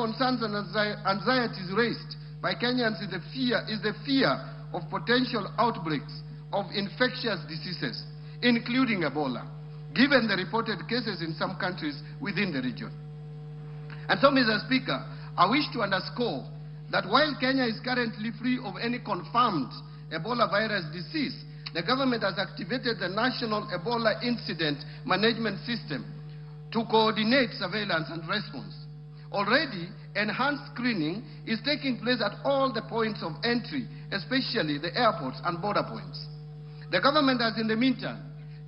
concerns and anxieties raised by Kenyans is the fear of potential outbreaks of infectious diseases, including Ebola, given the reported cases in some countries within the region. And so, Mr. Speaker, I wish to underscore that while Kenya is currently free of any confirmed Ebola virus disease, the government has activated the National Ebola Incident Management System to coordinate surveillance and response. Already, enhanced screening is taking place at all the points of entry, especially the airports and border points. The government has, in the meantime,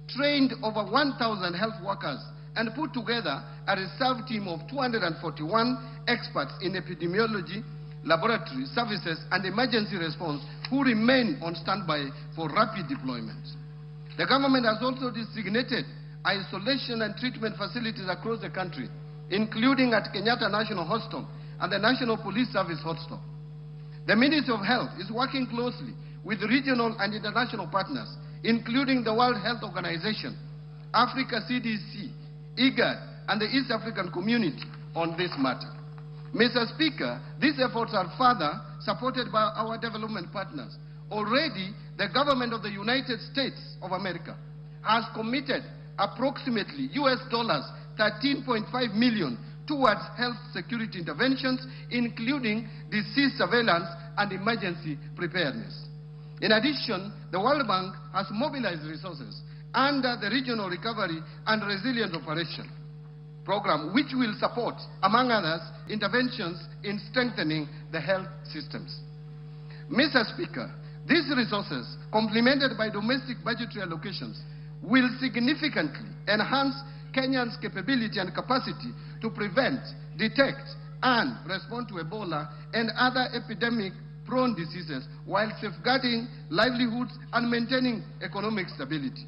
trained over 1,000 health workers and put together a reserve team of 241 experts in epidemiology, laboratory services, and emergency response who remain on standby for rapid deployment. The government has also designated isolation and treatment facilities across the country, including at Kenyatta National Hospital and the National Police Service Hospital. The Ministry of Health is working closely with regional and international partners, including the World Health Organization, Africa CDC, IGAD, and the East African Community on this matter. Mr. Speaker, these efforts are further supported by our development partners. Already, the government of the United States of America has committed approximately US $13.5 million towards health security interventions, including disease surveillance and emergency preparedness. In addition, the World Bank has mobilized resources under the Regional Recovery and Resilience Operation program, which will support, among others, interventions in strengthening the health systems. Mr. Speaker, these resources, complemented by domestic budgetary allocations, will significantly enhance Kenyans' capability and capacity to prevent, detect, and respond to Ebola and other epidemic-prone diseases while safeguarding livelihoods and maintaining economic stability.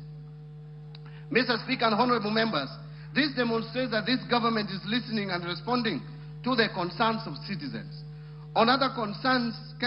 Mr. Speaker and honorable members, this demonstrates that this government is listening and responding to the concerns of citizens. On other concerns, Kenya